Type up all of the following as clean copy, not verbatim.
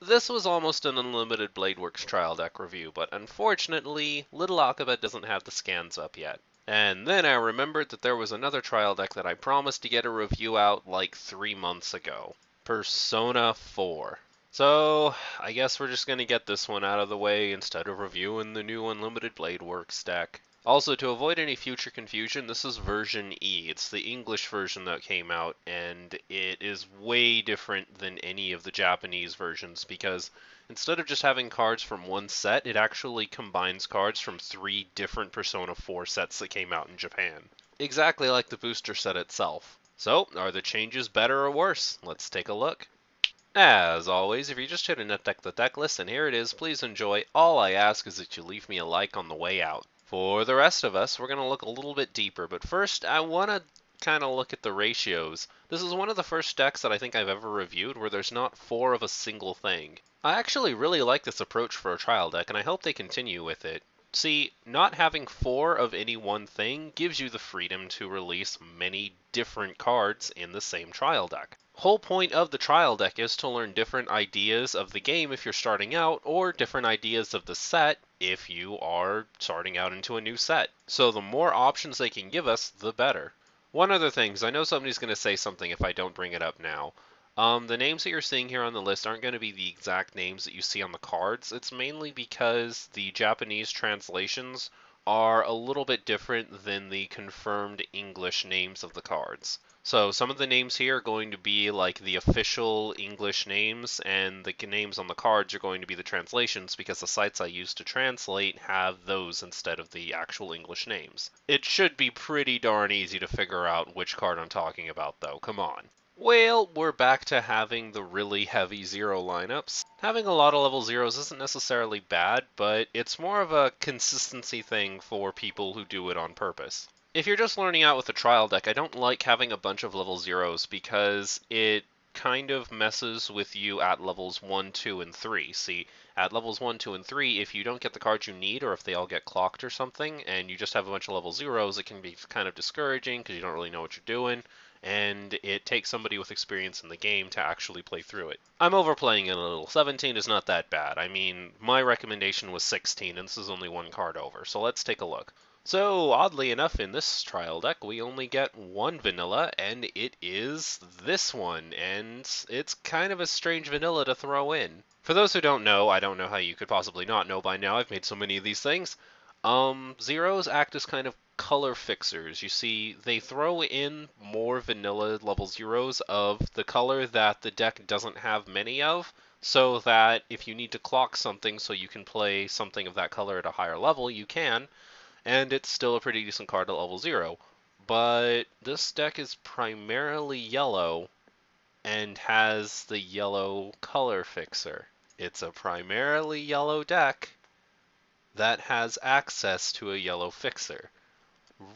This was almost an Unlimited Bladeworks trial deck review, but unfortunately, Little Alphabet doesn't have the scans up yet. And then I remembered that there was another trial deck that I promised to get a review out like 3 months ago. Persona 4. So, I guess we're just going to get this one out of the way instead of reviewing the new Unlimited Bladeworks deck. Also, to avoid any future confusion, this is version E. It's the English version that came out, and it is way different than any of the Japanese versions because instead of just having cards from one set, it actually combines cards from 3 different Persona 4 sets that came out in Japan. Exactly like the booster set itself. So, are the changes better or worse? Let's take a look. As always, if you're just here to net deck the deck list, and here it is, please enjoy. All I ask is that you leave me a like on the way out. For the rest of us, we're going to look a little bit deeper, but first I want to kind of look at the ratios. This is one of the first decks that I think I've ever reviewed where there's not 4 of a single thing. I actually really like this approach for a trial deck, and I hope they continue with it. See, not having 4 of any one thing gives you the freedom to release many different cards in the same trial deck. Whole point of the trial deck is to learn different ideas of the game if you're starting out, or different ideas of the set if you are starting out into a new set. So the more options they can give us, the better. One other thing, because I know somebody's going to say something if I don't bring it up now. The names that you're seeing here on the list aren't going to be the exact names that you see on the cards. It's mainly because the Japanese translations are a little bit different than the confirmed English names of the cards. So some of the names here are going to be like the official English names, and the names on the cards are going to be the translations because the sites I use to translate have those instead of the actual English names. It should be pretty darn easy to figure out which card I'm talking about though, come on. Well, we're back to having the really heavy zero lineups. Having a lot of level zeros isn't necessarily bad, but it's more of a consistency thing for people who do it on purpose. If you're just learning out with a trial deck, I don't like having a bunch of level zeros because it kind of messes with you at levels 1, 2, and 3. See, at levels 1, 2, and 3, if you don't get the cards you need, or if they all get clocked or something, and you just have a bunch of level zeros, it can be kind of discouraging because you don't really know what you're doing, and it takes somebody with experience in the game to actually play through it. I'm overplaying it a little. 17 is not that bad. I mean, my recommendation was 16, and this is only 1 card over, so let's take a look. So, oddly enough, in this trial deck, we only get 1 vanilla, and it is this one, and it's kind of a strange vanilla to throw in. For those who don't know, I don't know how you could possibly not know by now, I've made so many of these things. Zeros act as kind of color fixers. You see, they throw in more vanilla level zeros of the color that the deck doesn't have many of, so that if you need to clock something so you can play something of that color at a higher level, you can, and it's still a pretty decent card at level 0. But this deck is primarily yellow and has the yellow color fixer. It's a primarily yellow deck that has access to a yellow fixer.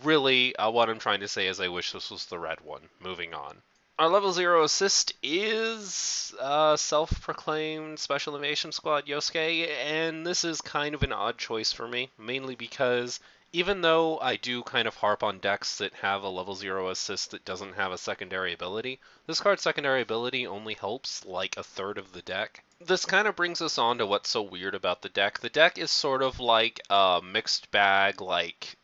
Really, what I'm trying to say is I wish this was the red one. Moving on. Our level 0 assist is self-proclaimed Special Invasion Squad Yosuke, and this is kind of an odd choice for me, mainly because even though I do kind of harp on decks that have a level 0 assist that doesn't have a secondary ability, this card's secondary ability only helps like a third of the deck. This kind of brings us on to what's so weird about the deck. The deck is sort of like a mixed bag, like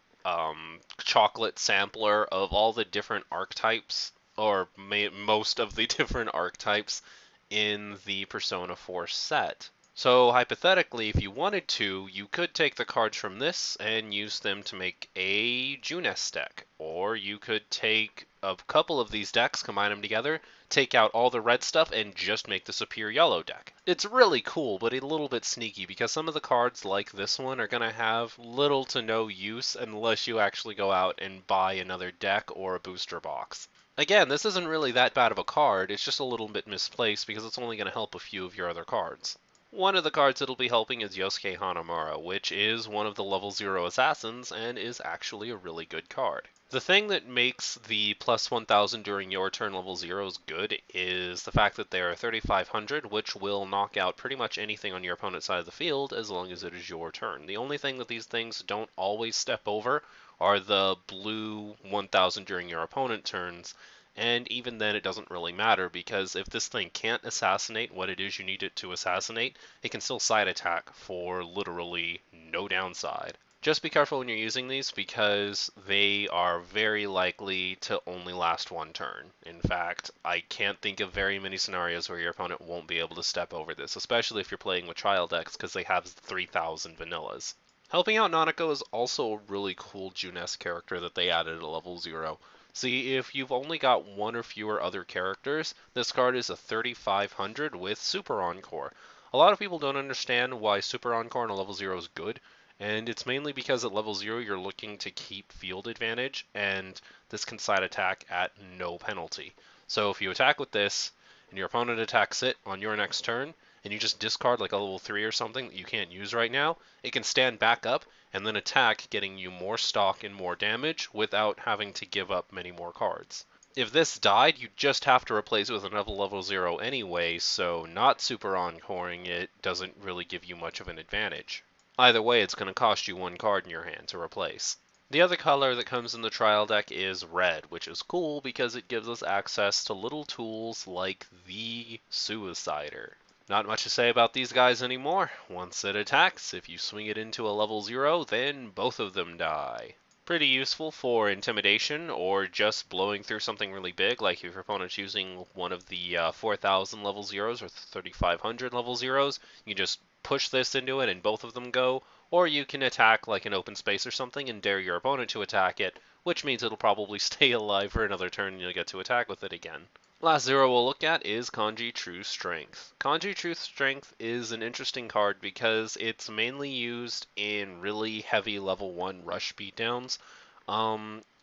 chocolate sampler of all the different archetypes, or most of the different archetypes in the Persona 4 set. So hypothetically, if you wanted to, you could take the cards from this and use them to make a Junes deck. Or you could take a couple of these decks, combine them together, take out all the red stuff, and just make this a pure yellow deck. It's really cool, but a little bit sneaky, because some of the cards like this one are going to have little to no use unless you actually go out and buy another deck or a booster box. Again, this isn't really that bad of a card, it's just a little bit misplaced because it's only going to help a few of your other cards. One of the cards it'll be helping is Yosuke Connemara, which is one of the level 0 assassins and is actually a really good card. The thing that makes the plus 1000 during your turn level 0s good is the fact that they are 3500, which will knock out pretty much anything on your opponent's side of the field as long as it is your turn. The only thing that these things don't always step over are the blue 1000 during your opponent turns, And even then, it doesn't really matter, because if this thing can't assassinate what it is you need it to assassinate, it can still side attack for literally no downside. Just be careful when you're using these, because they are very likely to only last one turn. In fact, I can't think of very many scenarios where your opponent won't be able to step over this, especially if you're playing with trial decks, because they have 3,000 vanillas. Helping out Nanako is also a really cool Junes character that they added at level 0. See, if you've only got one or fewer other characters, this card is a 3500 with Super Encore. A lot of people don't understand why Super Encore on a level 0 is good, and it's mainly because at level 0 you're looking to keep field advantage, and this can side attack at no penalty. So if you attack with this, and your opponent attacks it on your next turn, and you just discard like a level 3 or something that you can't use right now, it can stand back up and then attack, getting you more stock and more damage without having to give up many more cards. If this died, you just have to replace it with another level 0 anyway, so not super encoring it doesn't really give you much of an advantage. Either way, it's going to cost you one card in your hand to replace. The other color that comes in the trial deck is red, which is cool because it gives us access to little tools like the Suicider. Not much to say about these guys anymore. Once it attacks, if you swing it into a level 0, then both of them die. Pretty useful for intimidation or just blowing through something really big, like if your opponent's using one of the 4,000 level 0s or 3,500 level 0s, you just push this into it and both of them go, or you can attack like an open space or something and dare your opponent to attack it, which means it'll probably stay alive for another turn and you'll get to attack with it again. Last 0 we'll look at is Kanji True Strength. Kanji True Strength is an interesting card because it's mainly used in really heavy level 1 rush beatdowns.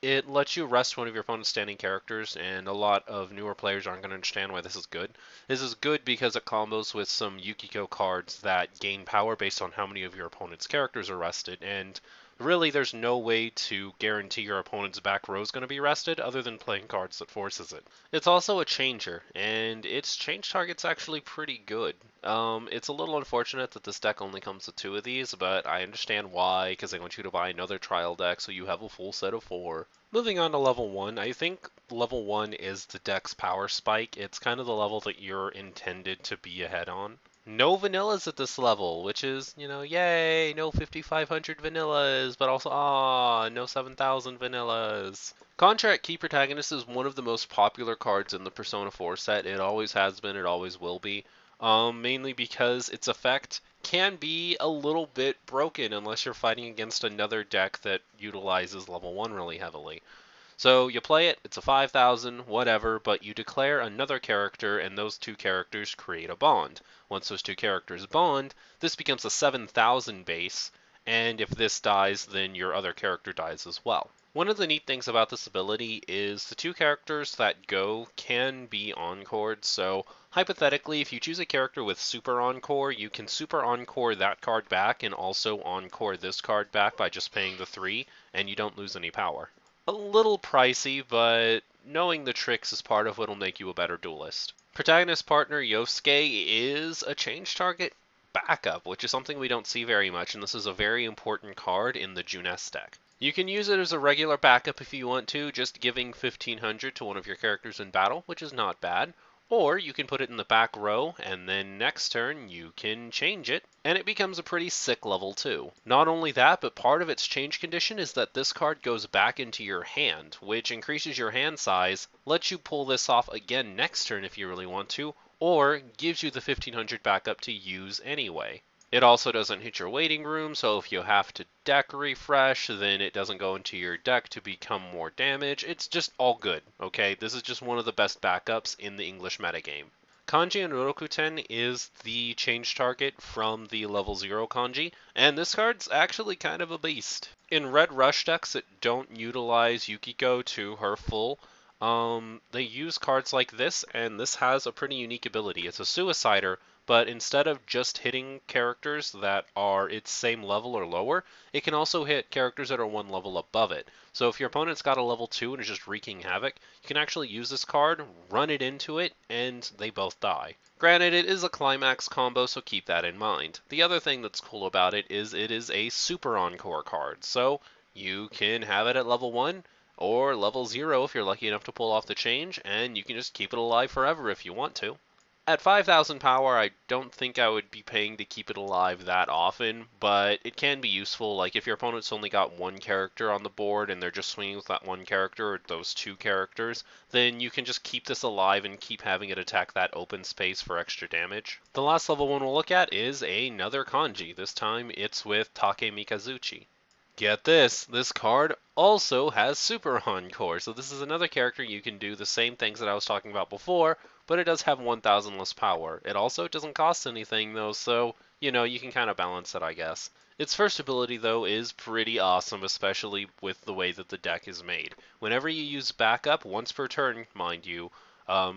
It lets you rest one of your opponent's standing characters, and a lot of newer players aren't going to understand why this is good. This is good because it combos with some Yukiko cards that gain power based on how many of your opponent's characters are rested, and really there's no way to guarantee your opponent's back row is going to be rested other than playing cards that forces it. It's also a changer, and its change target's actually pretty good. It's a little unfortunate that this deck only comes with 2 of these, but I understand why, because they want you to buy another trial deck so you have a full set of 4. Moving on to level 1, I think level 1 is the deck's power spike. It's kind of the level that you're intended to be ahead on. No vanillas at this level, which is, yay, no 5,500 vanillas, but also, no 7,000 vanillas. Contract Key Protagonist is one of the most popular cards in the Persona 4 set. It always has been, it always will be. Mainly because its effect can be a little bit broken unless you're fighting against another deck that utilizes level 1 really heavily. So you play it, it's a 5,000, whatever, but you declare another character and those 2 characters create a bond. Once those 2 characters bond, this becomes a 7,000 base, and if this dies, then your other character dies as well. One of the neat things about this ability is the 2 characters that go can be encored, so hypothetically, if you choose a character with Super Encore, you can Super Encore that card back and also Encore this card back by just paying the 3, and you don't lose any power. A little pricey, but knowing the tricks is part of what will make you a better duelist. Protagonist partner Yosuke is a change target backup, which is something we don't see very much, and this is a very important card in the Junes deck. You can use it as a regular backup if you want to, just giving 1,500 to one of your characters in battle, which is not bad. Or you can put it in the back row, and then next turn you can change it, and it becomes a pretty sick level 2. Not only that, but part of its change condition is that this card goes back into your hand, which increases your hand size, lets you pull this off again next turn if you really want to, or gives you the 1,500 backup to use anyway. It also doesn't hit your waiting room, so if you have to deck refresh, then it doesn't go into your deck to become more damage. It's just all good, okay? This is just one of the best backups in the English metagame. Kanji and Rokuten is the change target from the level 0 Kanji, and this card's actually kind of a beast. In red rush decks that don't utilize Yukiko to her full, they use cards like this, and this has a pretty unique ability. It's a Suicider, but instead of just hitting characters that are its same level or lower, it can also hit characters that are 1 level above it. So if your opponent's got a level 2 and is just wreaking havoc, you can actually use this card, run it into it, and they both die. Granted, it is a climax combo, so keep that in mind. The other thing that's cool about it is a Super Encore card, so you can have it at level 1, or level 0 if you're lucky enough to pull off the change, and you can just keep it alive forever if you want to. At 5,000 power, I don't think I would be paying to keep it alive that often, but it can be useful. Like if your opponent's only got one character on the board and they're just swinging with that one character or those two characters, then you can just keep this alive and keep having it attack that open space for extra damage. The last level one we'll look at is another kanji. This time it's with Taka Mikazuki. Get this card also has Super Encore, so this is another character you can do the same things that I was talking about before, but it does have 1,000 less power. It also doesn't cost anything though, so, you can kind of balance it, I guess. Its first ability though is pretty awesome, especially with the way that the deck is made. Whenever you use backup, once per turn, mind you,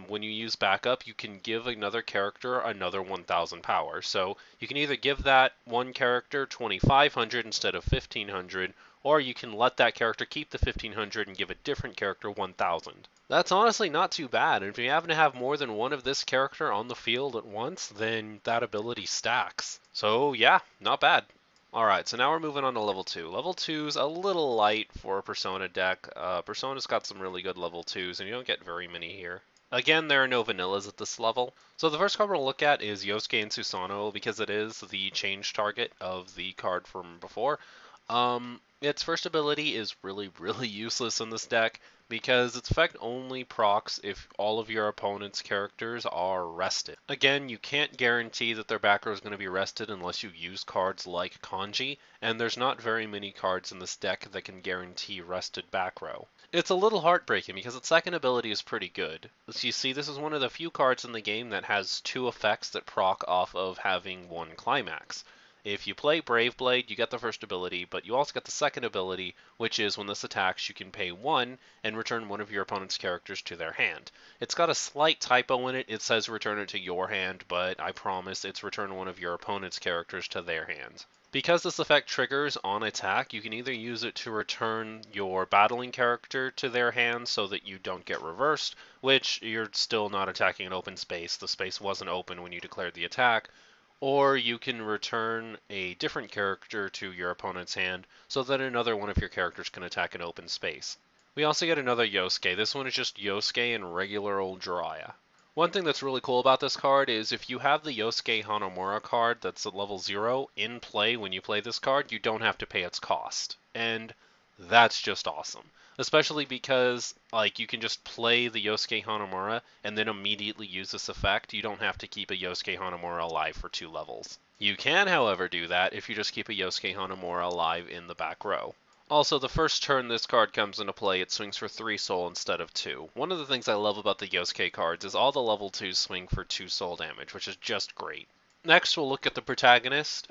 when you use backup, you can give another character another 1,000 power. So you can either give that one character 2,500 instead of 1,500, or you can let that character keep the 1,500 and give a different character 1,000. That's honestly not too bad, and if you happen to have more than one of this character on the field at once, then that ability stacks. So yeah, not bad. Alright, so now we're moving on to level 2. Level 2's a little light for a Persona deck. Persona's got some really good level 2s, and you don't get very many here. Again, there are no vanillas at this level. So the first card we'll look at is Yosuke and Susanoo, because it is the change target of the card from before. Its first ability is really useless in this deck, because its effect only procs if all of your opponent's characters are rested. Again, you can't guarantee that their back row is going to be rested unless you use cards like Kanji, and there's not very many cards in this deck that can guarantee rested back row. It's a little heartbreaking because its second ability is pretty good. As you see, this is one of the few cards in the game that has two effects that proc off of having one climax. If you play Brave Blade, you get the first ability, but you also get the second ability, which is when this attacks, you can pay 1 and return one of your opponent's characters to their hand. It's got a slight typo in it. It says return it to your hand, but I promise it's return one of your opponent's characters to their hand. Because this effect triggers on attack, you can either use it to return your battling character to their hand so that you don't get reversed, which you're still not attacking an open space. The space wasn't open when you declared the attack. Or you can return a different character to your opponent's hand so that another one of your characters can attack an open space. We also get another Yosuke. This one is just Yosuke and regular old Jiraiya. One thing that's really cool about this card is if you have the Yosuke Connemara card that's at level 0 in play when you play this card, you don't have to pay its cost. And that's just awesome. Especially because, you can just play the Yosuke Connemara and then immediately use this effect. You don't have to keep a Yosuke Connemara alive for 2 levels. You can, however, do that if you just keep a Yosuke Connemara alive in the back row. Also, the first turn this card comes into play, it swings for 3 soul instead of 2. One of the things I love about the Yosuke cards is all the level 2s swing for 2 soul damage, which is just great. Next, we'll look at the Protagonist.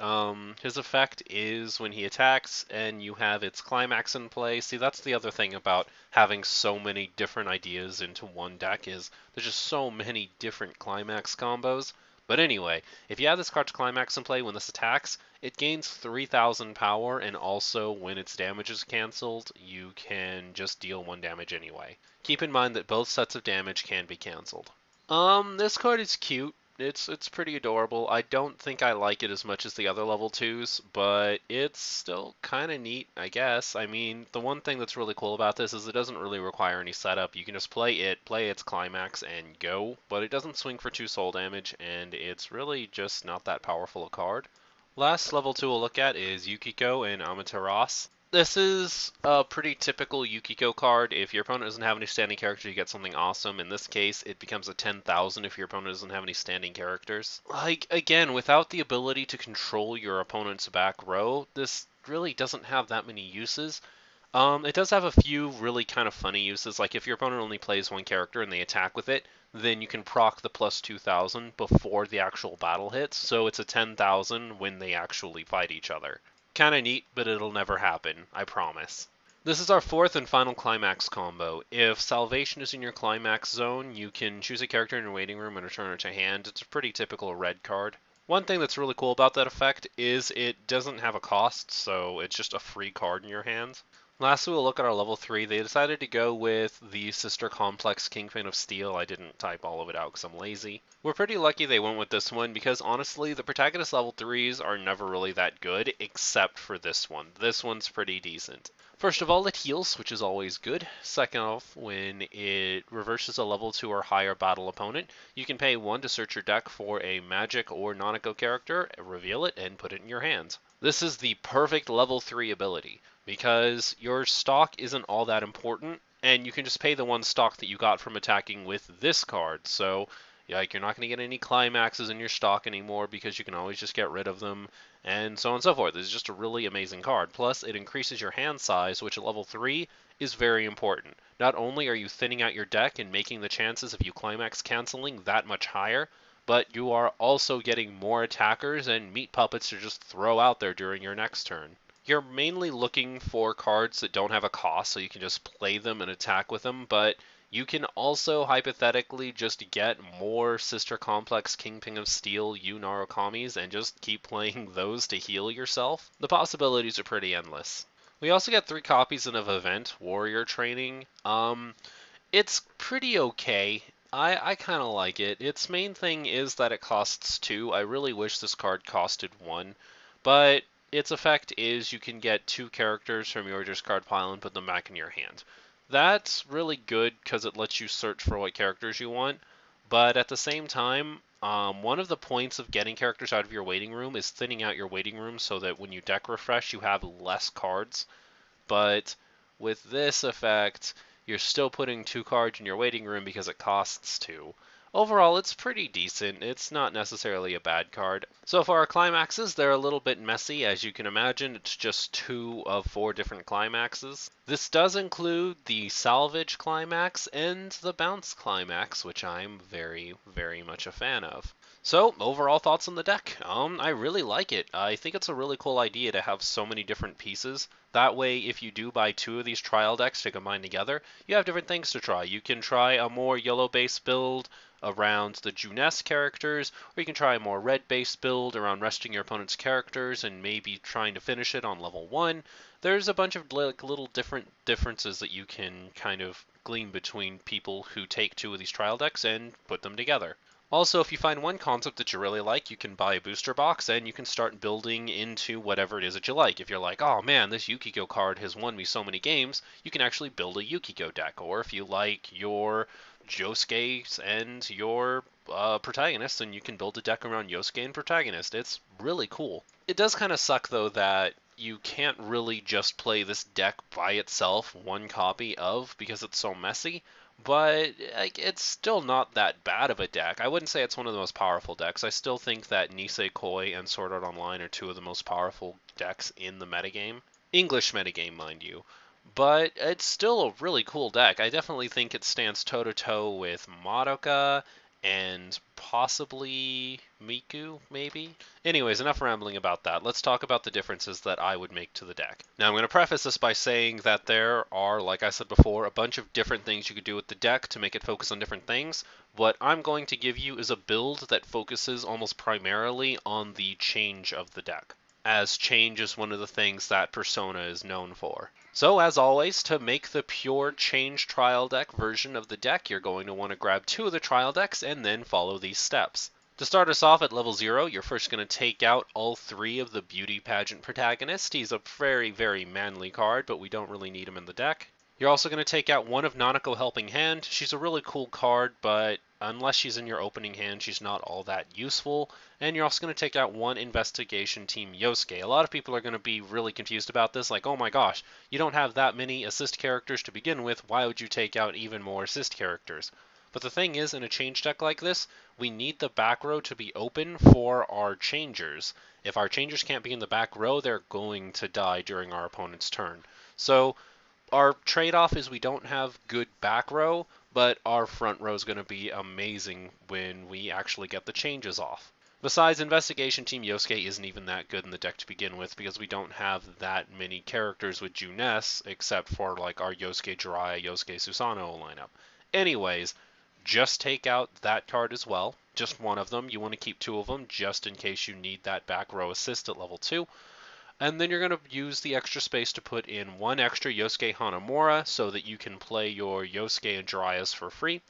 His effect is when he attacks and you have its climax in play. See, that's the other thing about having so many different ideas into one deck is there's just so many different climax combos. But anyway, if you have this card's climax in play when this attacks, it gains 3,000 power, and also when its damage is cancelled, you can just deal 1 damage anyway. Keep in mind that both sets of damage can be cancelled. This card is cute. It's pretty adorable. I don't think I like it as much as the other level 2s, but it's still kind of neat, I guess. I mean, the one thing that's really cool about this is it doesn't really require any setup. You can just play its climax, and go, but it doesn't swing for 2 soul damage, and it's really just not that powerful a card. Last level 2 we'll look at is Yukiko and Amaterasu. This is a pretty typical Yukiko card. If your opponent doesn't have any standing characters, you get something awesome. In this case, it becomes a 10,000 if your opponent doesn't have any standing characters. Again, without the ability to control your opponent's back row, this really doesn't have that many uses. It does have a few really kind of funny uses, like if your opponent only plays one character and they attack with it, then you can proc the plus 2,000 before the actual battle hits, so it's a 10,000 when they actually fight each other. Kinda neat, but it'll never happen, I promise. This is our 4th and final climax combo. If Salvation is in your climax zone, you can choose a character in your waiting room and return it to hand. It's a pretty typical red card. One thing that's really cool about that effect is it doesn't have a cost, so it's just a free card in your hands. Lastly, we'll look at our level 3. They decided to go with the Sister Complex Kingpin of Steel. I didn't type all of it out because I'm lazy. We're pretty lucky they went with this one because honestly, the Protagonist level 3s are never really that good except for this one. This one's pretty decent. First of all, it heals, which is always good. Second off, when it reverses a level 2 or higher battle opponent, you can pay 1 to search your deck for a magic or non-echo character, reveal it, and put it in your hand. This is the perfect level 3 ability because your stock isn't all that important, and you can just pay the 1 stock that you got from attacking with this card. So, like, you're not going to get any climaxes in your stock anymore because you can always just get rid of them, and so on and so forth. It's just a really amazing card. Plus, it increases your hand size, which at level 3 is very important. Not only are you thinning out your deck and making the chances of you climax canceling that much higher, but you are also getting more attackers and meat puppets to just throw out there during your next turn. You're mainly looking for cards that don't have a cost, so you can just play them and attack with them, but you can also hypothetically just get more Sister Complex Kingpin of Steel Yu Narukamis and just keep playing those to heal yourself. The possibilities are pretty endless. We also get 3 copies of Event Warrior Training. It's pretty okay. I kind of like it. Its main thing is that it costs 2. I really wish this card costed 1, but its effect is you can get 2 characters from your discard pile and put them back in your hand. That's really good because it lets you search for what characters you want, but at the same time, one of the points of getting characters out of your waiting room is thinning out your waiting room so that when you deck refresh, you have less cards. But with this effect, you're still putting 2 cards in your waiting room because it costs 2. Overall, it's pretty decent. It's not necessarily a bad card. So for our climaxes, they're a little bit messy. As you can imagine, it's just 2 of 4 different climaxes. This does include the salvage climax and the bounce climax, which I'm very, very much a fan of. So, overall thoughts on the deck? I really like it. I think it's a really cool idea to have so many different pieces. That way, if you do buy 2 of these trial decks to combine together, you have different things to try. You can try a more yellow-based build around the Junes characters, or you can try a more red-based build around resting your opponent's characters and maybe trying to finish it on level 1. There's a bunch of little differences that you can kind of glean between people who take 2 of these trial decks and put them together. Also, if you find one concept that you really like, you can buy a booster box and you can start building into whatever it is that you like. If you're like, oh man, this Yukiko card has won me so many games, you can actually build a Yukiko deck. Or if you like your Yosuke and your Protagonist, then you can build a deck around Yosuke and Protagonist. It's really cool. It does kind of suck though that you can't really just play this deck by itself, 1 copy of, because it's so messy. But like, it's still not that bad of a deck. I wouldn't say it's one of the most powerful decks. I still think that Nisekoi and Sword Art Online are 2 of the most powerful decks in the metagame. English metagame, mind you. But it's still a really cool deck. I definitely think it stands toe-to-toe with Madoka and possibly Miku, maybe? Anyways, enough rambling about that. Let's talk about the differences that I would make to the deck. Now, I'm going to preface this by saying that there are, like I said before, a bunch of different things you could do with the deck to make it focus on different things. What I'm going to give you is a build that focuses almost primarily on the change of the deck, as change is one of the things that Persona is known for. So, as always, to make the pure change trial deck version of the deck, you're going to want to grab 2 of the trial decks and then follow these steps. To start us off at level 0, you're first going to take out all 3 of the Beauty Pageant Protagonist. He's a very, very manly card, but we don't really need him in the deck. You're also going to take out 1 of Nanako Helping Hand. She's a really cool card, but unless she's in your opening hand, she's not all that useful. And you're also going to take out 1 Investigation Team Yosuke. A lot of people are going to be really confused about this, like, oh my gosh, you don't have that many assist characters to begin with, why would you take out even more assist characters? But the thing is, in a change deck like this, we need the back row to be open for our changers. If our changers can't be in the back row, they're going to die during our opponent's turn. So our trade-off is we don't have good back row, but our front row is going to be amazing when we actually get the changes off. Besides, Investigation Team Yosuke isn't even that good in the deck to begin with because we don't have that many characters with Junes except for like our Yosuke Jiraiya, Yosuke Susanoo lineup. Anyways, just take out that card as well. Just 1 of them. You want to keep 2 of them just in case you need that back row assist at level 2. And then you're going to use the extra space to put in one extra Yosuke Connemara so that you can play your Yosuke and Jiraiya's for free.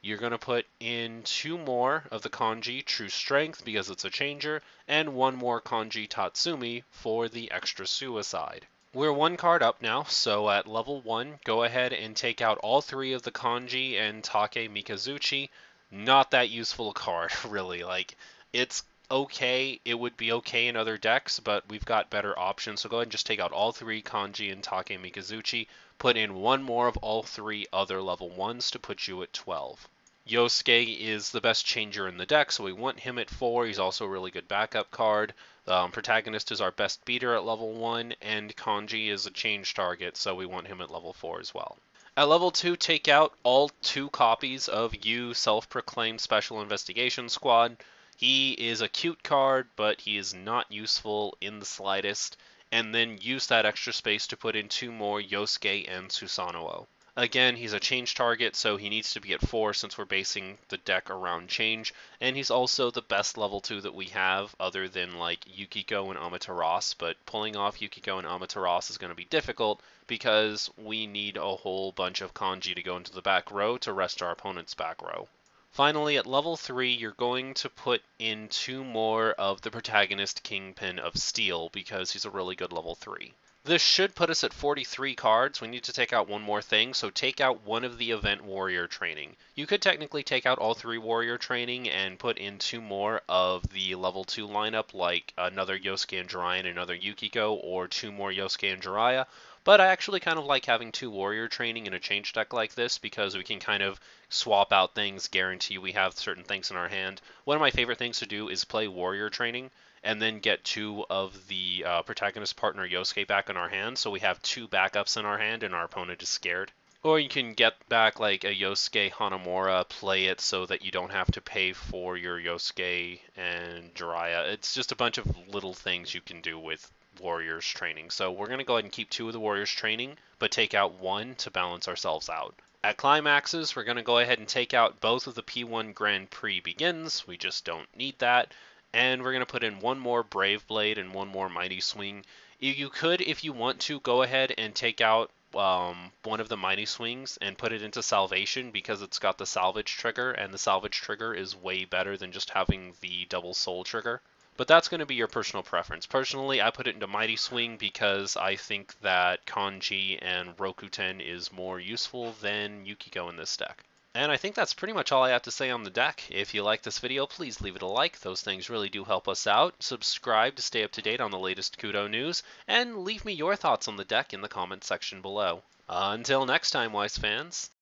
You're going to put in 2 more of the Kanji True Strength because it's a changer, and 1 more Kanji Tatsumi for the extra suicide. We're 1 card up now, so at level 1, go ahead and take out all 3 of the Kanji and Taka Mikazuki. Not that useful a card, really. Like, it's okay. It would be okay in other decks, but we've got better options. So go ahead and just take out all 3 Kanji and Taka Mikazuki. Put in 1 more of all 3 other level 1s to put you at 12. Yosuke is the best changer in the deck, so we want him at 4. He's also a really good backup card. Protagonist is our best beater at level 1, and Kanji is a change target, so we want him at level 4 as well. At level 2, take out all 2 copies of You Self-Proclaimed Special Investigation Squad. He is a cute card, but he is not useful in the slightest. And then use that extra space to put in 2 more Yosuke and Susanoo. Again, he's a change target, so he needs to be at 4 since we're basing the deck around change. And he's also the best level 2 that we have, other than like Yukiko and Amaterasu. But pulling off Yukiko and Amaterasu is going to be difficult because we need a whole bunch of Kanji to go into the back row to rest our opponent's back row. Finally, at level 3, you're going to put in 2 more of the Protagonist Kingpin of Steel because he's a really good level 3. This should put us at 43 cards. We need to take out 1 more thing, so take out 1 of the event warrior training. You could technically take out all 3 warrior training and put in 2 more of the level 2 lineup, like another Yosuke and Jiraiya and another Yukiko, or 2 more Yosuke and Jiraiya. But I actually kind of like having 2 warrior training in a change deck like this because we can kind of swap out things, guarantee we have certain things in our hand. One of my favorite things to do is play warrior training and then get 2 of the protagonist partner Yosuke back in our hand, so we have 2 backups in our hand and our opponent is scared. Or you can get back like a Yosuke Hanamura, play it so that you don't have to pay for your Yosuke and Jiraiya. It's just a bunch of little things you can do with Warriors training. So we're going to go ahead and keep 2 of the Warriors training, but take out 1 to balance ourselves out. At climaxes, we're going to go ahead and take out both of the P1 Grand Prix Begins. We just don't need that. And we're going to put in 1 more Brave Blade and 1 more Mighty Swing. You could, if you want to, go ahead and take out 1 of the Mighty Swings and put it into Salvation because it's got the Salvage trigger, and the Salvage trigger is way better than just having the Double Soul trigger. But that's going to be your personal preference. Personally, I put it into Mighty Swing because I think that Kanji and Rakuten is more useful than Yukiko in this deck. And I think that's pretty much all I have to say on the deck. If you like this video, please leave it a like. Those things really do help us out. Subscribe to stay up to date on the latest Kudo news, and leave me your thoughts on the deck in the comments section below. Until next time, Weiss fans.